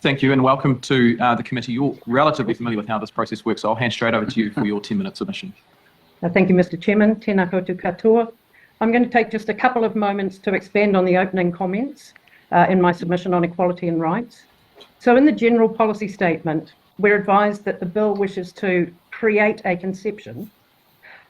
Thank you and welcome to the committee. You're relatively familiar with how this process works, so I'll hand straight over to you for your 10-minute submission. Thank you, Mr. Chairman. Tēnā koutou katoa. I'm going to take just a couple of moments to expand on the opening comments in my submission on equality and rights. So in the general policy statement, we're advised that the bill wishes to create a conception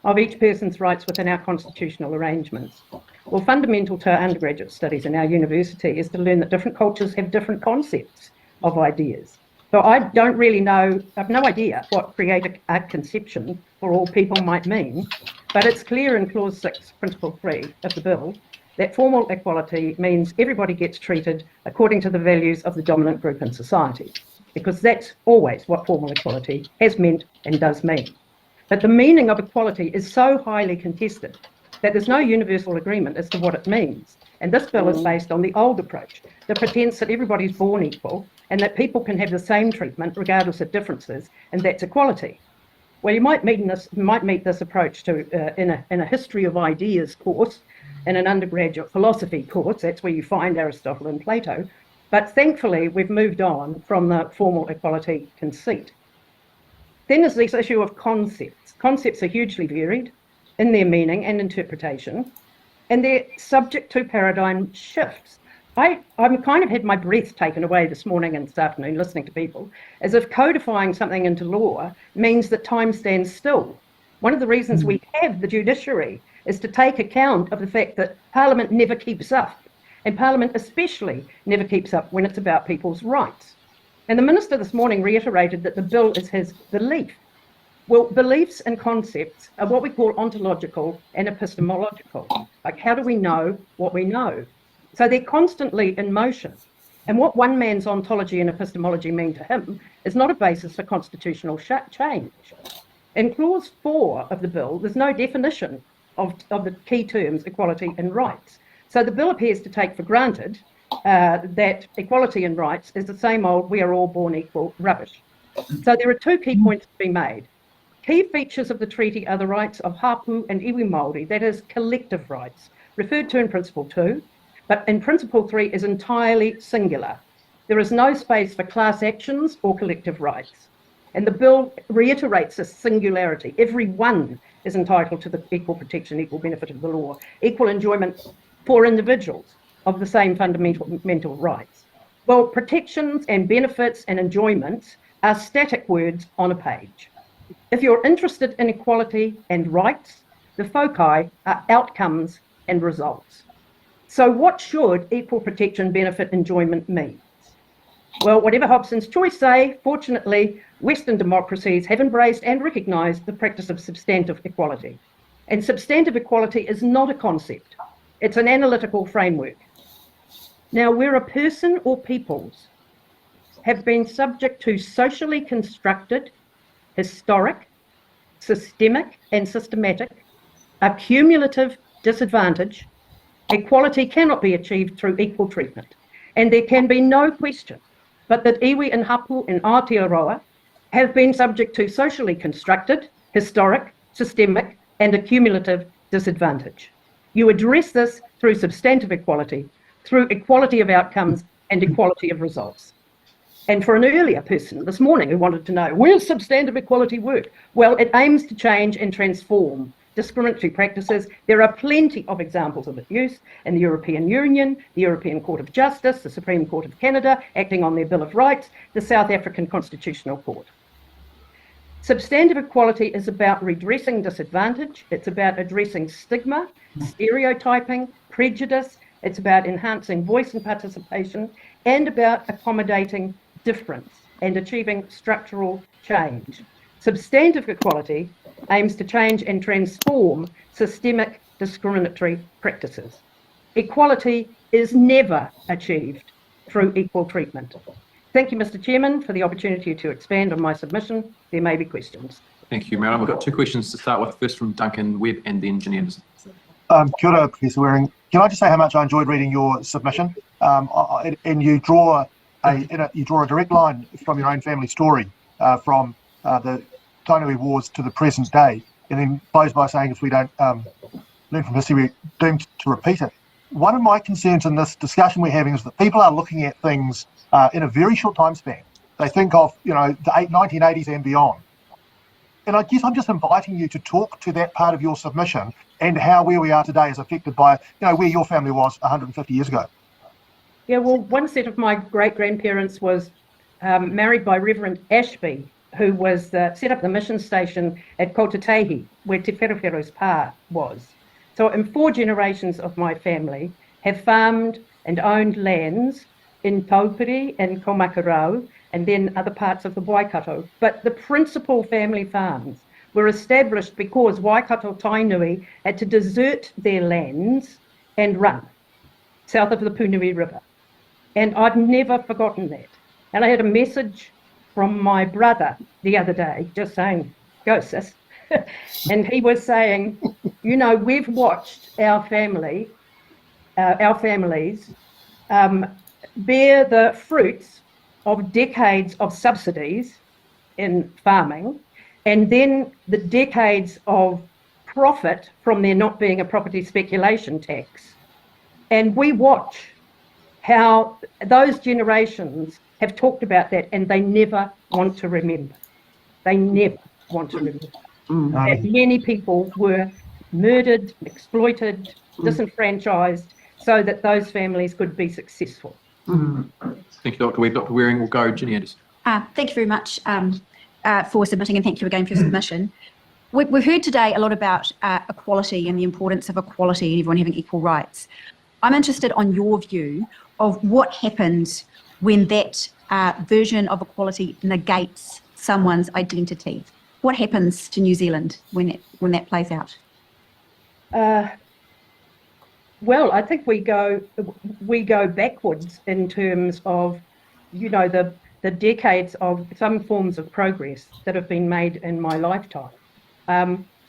of each person's rights within our constitutional arrangements. Well, fundamental to our undergraduate studies in our university is to learn that different cultures have different concepts of ideas. So I don't really know, I've no idea what create a conception for all people might mean, but it's clear in Clause 6, Principle 3 of the bill, that formal equality means everybody gets treated according to the values of the dominant group in society, because that's always what formal equality has meant and does mean. But the meaning of equality is so highly contested that there's no universal agreement as to what it means. And this bill is based on the old approach that pretends that everybody's born equal and that people can have the same treatment regardless of differences, and that's equality. Well, you might meet this approach in a history of ideas course, in an undergraduate philosophy course. That's where you find Aristotle and Plato. But thankfully, we've moved on from the formal equality conceit. Then there's this issue of concepts. Concepts are hugely varied in their meaning and interpretation, and they're subject to paradigm shifts. I'm kind of had my breath taken away this morning and this afternoon listening to people, as if codifying something into law means that time stands still. One of the reasons we have the judiciary is to take account of the fact that Parliament never keeps up, and Parliament especially never keeps up when it's about people's rights. And the Minister this morning reiterated that the bill is his belief. Well, beliefs and concepts are what we call ontological and epistemological. Like, how do we know what we know? So they're constantly in motion. And what one man's ontology and epistemology mean to him is not a basis for constitutional change. In Clause 4 of the bill, there's no definition of the key terms equality and rights. So the bill appears to take for granted that equality and rights is the same old we are all born equal rubbish. So there are two key points to be made. Key features of the treaty are the rights of hapu and iwi Māori, that is collective rights, referred to in Principle 2, but in Principle 3 is entirely singular. There is no space for class actions or collective rights. And the bill reiterates this singularity. Everyone is entitled to the equal protection, equal benefit of the law, equal enjoyment for individuals of the same fundamental rights. Well, protections and benefits and enjoyments are static words on a page. If you're interested in equality and rights, the foci are outcomes and results. So what should equal protection, benefit, enjoyment mean? Well, whatever Hobson's choice say, fortunately, Western democracies have embraced and recognised the practice of substantive equality. And substantive equality is not a concept. It's an analytical framework. Now, where a person or peoples have been subject to socially constructed, historic, systemic and systematic, accumulative disadvantage, equality cannot be achieved through equal treatment. And there can be no question but that iwi and hapu in Aotearoa have been subject to socially constructed, historic, systemic and accumulative disadvantage. You address this through substantive equality, through equality of outcomes and equality of results. And for an earlier person this morning who wanted to know, will substantive equality work? Well, it aims to change and transform discriminatory practices. There are plenty of examples of its use in the European Union, the European Court of Justice, the Supreme Court of Canada, acting on their Bill of Rights, the South African Constitutional Court. Substantive equality is about redressing disadvantage. It's about addressing stigma, stereotyping, prejudice. It's about enhancing voice and participation, and about accommodating difference and achieving structural change. Substantive equality aims to change and transform systemic discriminatory practices. Equality is never achieved through equal treatment. Thank you, Mr. Chairman, for the opportunity to expand on my submission. There may be questions. Thank you, Marilyn. We've got two questions to start with, first from Duncan Webb and then Jeanette. Kia ora, Professor Waring. Can I just say how much I enjoyed reading your submission? And you draw a direct line from your own family story, from the Tainui Wars to the present day, and then close by saying if we don't learn from history, we're doomed to repeat it. one of my concerns in this discussion we're having is that people are looking at things in a very short time span. They think of, the 1980s and beyond. And I guess I'm just inviting you to talk to that part of your submission and how where we are today is affected by, where your family was 150 years ago. Yeah, well, one set of my great-grandparents was married by Reverend Ashby, who was set up the mission station at Kotatehi, where Te Wherewhero's pa was. So in 4 generations of my family have farmed and owned lands in Taupiri and Komakarau, and then other parts of the Waikato. But the principal family farms were established because Waikato Tainui had to desert their lands and run south of the Punui River. And I've never forgotten that. And I had a message from my brother the other day, just saying, go sis. And he was saying, we've watched our families bear the fruits of decades of subsidies in farming, and then the decades of profit from there not being a property speculation tax. And we watch how those generations have talked about that, and they never want to remember. They never want to remember. That many people were murdered, exploited, disenfranchised, so that those families could be successful. Thank you, Dr. Webb. Dr. Waring will go. Ginny Anderson. Thank you very much for submitting, and thank you again for your submission. We've heard today a lot about equality and the importance of equality and everyone having equal rights. I'm interested on your view of what happens when that version of equality negates someone's identity. What happens to New Zealand when that plays out? Well, I think we go backwards in terms of, the decades of some forms of progress that have been made in my lifetime.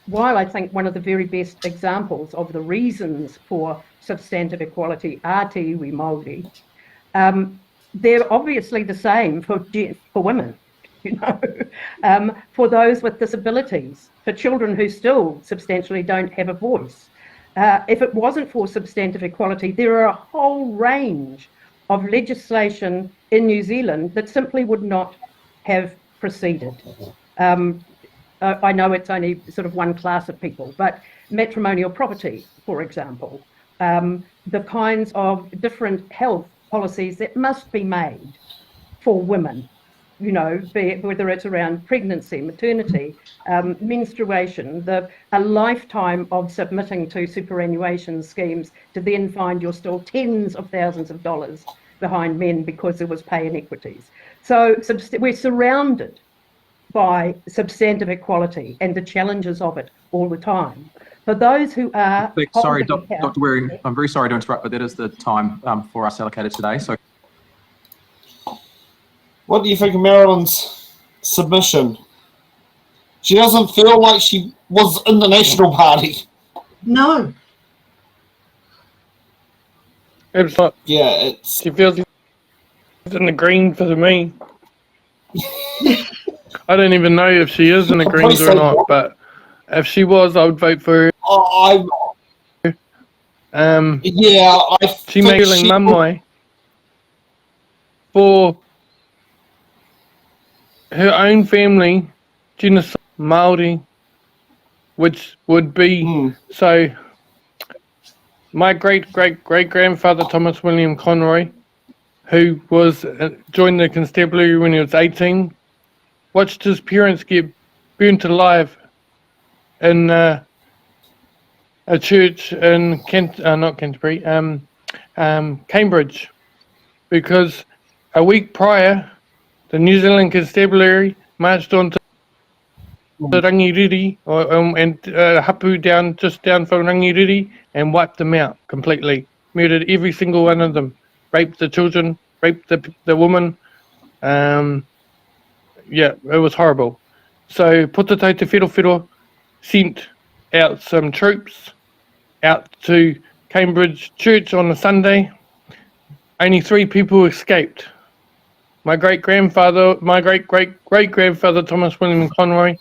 While I think one of the very best examples of the reasons for substantive equality are te iwi Māori, they're obviously the same for women, for those with disabilities, for children who still substantially don't have a voice. If it wasn't for substantive equality, there are a whole range of legislation in New Zealand that simply would not have proceeded. I know it's only sort of one class of people, but matrimonial property, for example, the kinds of different health policies that must be made for women, whether it's around pregnancy, maternity, menstruation, a lifetime of submitting to superannuation schemes to then find you're still tens of thousands of dollars behind men because there was pay inequities. So we're surrounded by substantive equality and the challenges of it all the time. For those who are... Sorry, Dr. Waring, I'm very sorry to interrupt, but that is the time for us allocated today. So, what do you think of Marilyn's submission? She doesn't feel like she was in the National Party. No. It's not. Yeah, it's... She feels in the green for me. I don't even know if she is in the Greens or not, but if she was, I would vote for her. She made feeling mamai for her own family, genocide Māori, which would be so. My great-great-great-grandfather Thomas William Conroy, who was joined the constabulary when he was 18, watched his parents get burnt alive in a church in Cambridge, because a week prior, the New Zealand Constabulary marched on to the Rangiriri and hapu down from Rangiriri and wiped them out completely, murdered every single one of them, raped the children, raped the woman. Yeah, it was horrible. So Putatau Te Wherewhero sent out some troops out to Cambridge Church on a Sunday. Only 3 people escaped. My great-grandfather Thomas William Conroy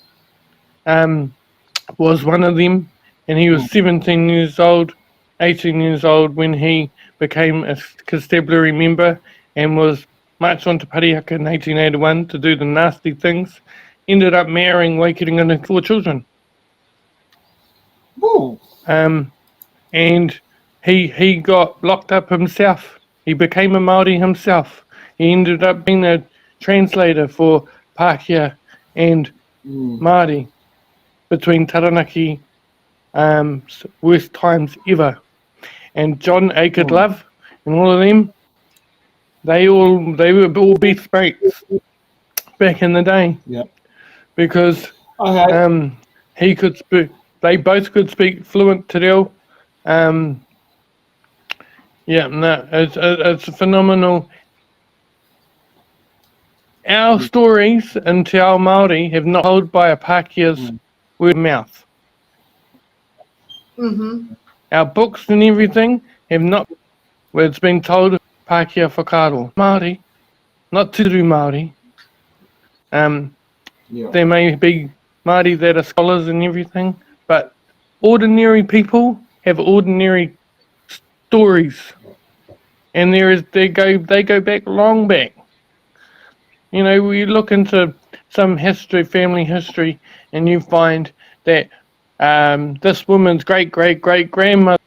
was one of them, and he was 17 years old 18 years old when he became a constabulary member and was marched on to Parihaka in 1881 to do the nasty things. Ended up marrying Waitangi and 4 children. Ooh. And he got locked up himself. He became a Māori himself. He ended up being a translator for Pākehā and Māori between Taranaki, worst times ever. And John Aked Love and all of them, they were all best mates back in the day. Yep. Because Okay. he could speak. They both could speak fluent Te Reo. It's phenomenal. Our stories in Te Ao Māori have not told by a Pākehā's word of mouth. Our books and everything have not, where it's been told Pākehā whakaaro. Māori, not Turu Māori. There may be Māori that are scholars and everything, but ordinary people have ordinary stories, and they go back long back. You know, we look into some history, family history, and you find that this woman's great-great-great-grandmother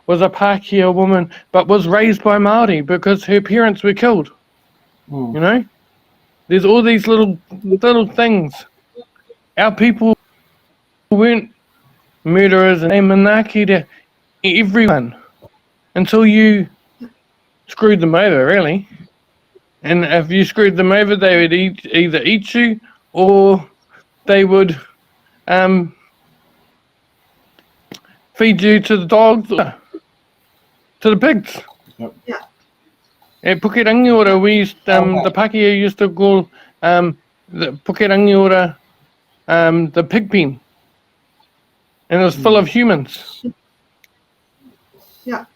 was a Pākehā woman, but was raised by Māori because her parents were killed. You know, there's all these little things. Our people weren't murderers, and they manaki to everyone until you screwed them over, really. And if you screwed them over, they would either eat you or they would feed you to the dogs or to the pigs. Yep. Yeah. At Pukerangiora, we used, the Pākehā used to call the Pukerangiora the pig pen. And it was full of humans. Yeah.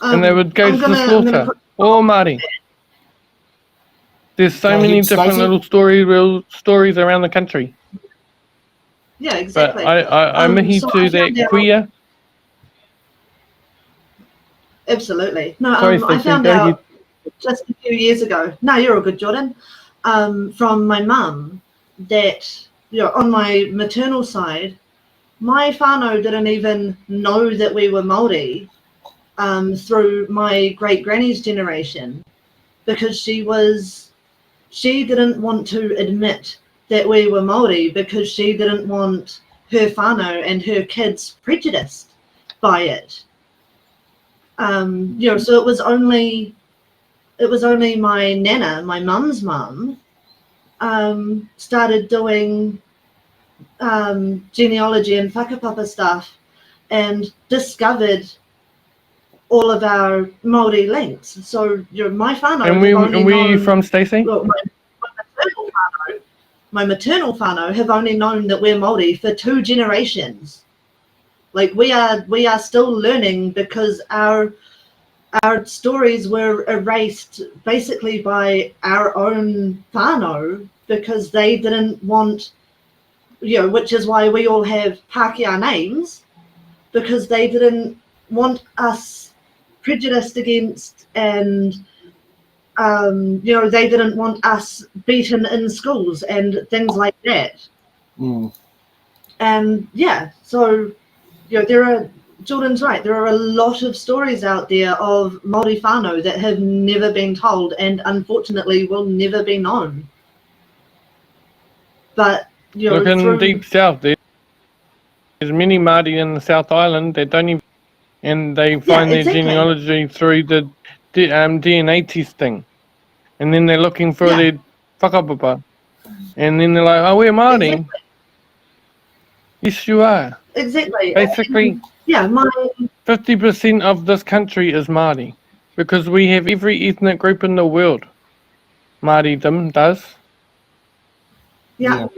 And they would go to the slaughter. All Māori. There's so many different little stories around the country. Yeah, exactly. But I mihi so to I that found out- queer. Absolutely. No, Sorry, I Stacey, found go out ahead. just a few years ago. No, you're all good, Jordon. From my mum that, you know, on my maternal side, my whānau didn't even know that we were Māori through my great granny's generation, because she didn't want to admit that we were Māori because she didn't want her whānau and her kids prejudiced by it. You know, so it was only my nana, my mum's mum, started doing genealogy and whakapapa stuff and discovered all of our Māori links. So, you know, my whānau. And where are you from, Stacey? Look, my maternal whānau have only known that we're Māori for 2 generations. Like we are still learning because our stories were erased basically by our own whānau because they didn't want, you know, which is why we all have Pākehā names, because they didn't want us prejudiced against, and you know, they didn't want us beaten in schools and things like that. And yeah, so, you know, Jordon's right, there are a lot of stories out there of Māori whānau that have never been told and unfortunately will never be known. But, you know, Look in deep south, there's many Māori in the South Island that don't even, and they find their genealogy through the DNA testing. And then they're looking for their whakapapa. And then they're like, oh, we're Māori. Exactly. Yes, you are. Exactly. Basically, yeah, 50% of this country is Māori, because we have every ethnic group in the world. Māoridom does. Yeah.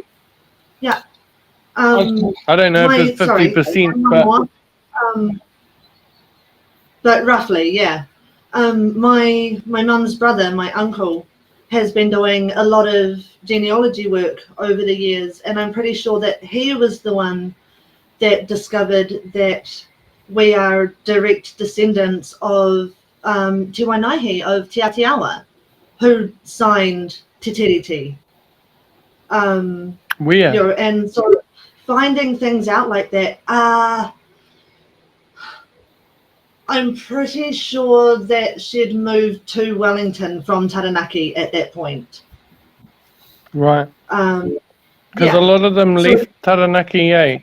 I don't know if it's 50%, but roughly, yeah. My mum's brother, my uncle, has been doing a lot of genealogy work over the years, and I'm pretty sure that he was the one that discovered that we are direct descendants of Te Wainahi of Te Atiawa, who signed Te Tiriti. Where? And so finding things out like that, I'm pretty sure that she'd moved to Wellington from Taranaki at that point. Right. Because Yeah. a lot of them left Taranaki, Yeah.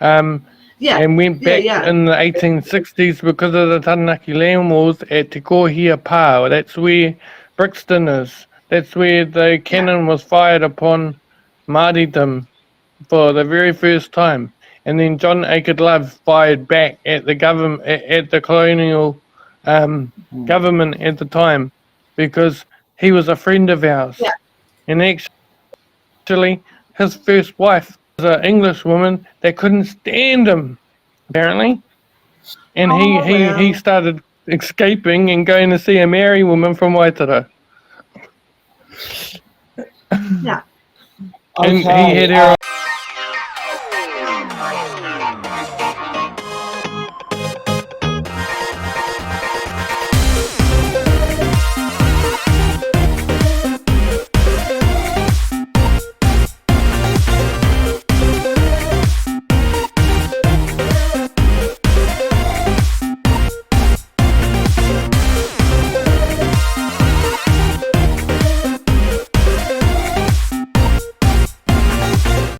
and went back Yeah. in the 1860s because of the Taranaki land wars at Te Kohia Pā. That's where Brixton is. That's where the cannon was fired upon Māoridom for the very first time. And then John Akerd Love fired back at the government, at the colonial government at the time, because he was a friend of ours. Yeah. And actually, his first wife was an English woman that couldn't stand him, apparently. And he started escaping and going to see a Maori woman from Waitara. Yeah. And he Okay, had her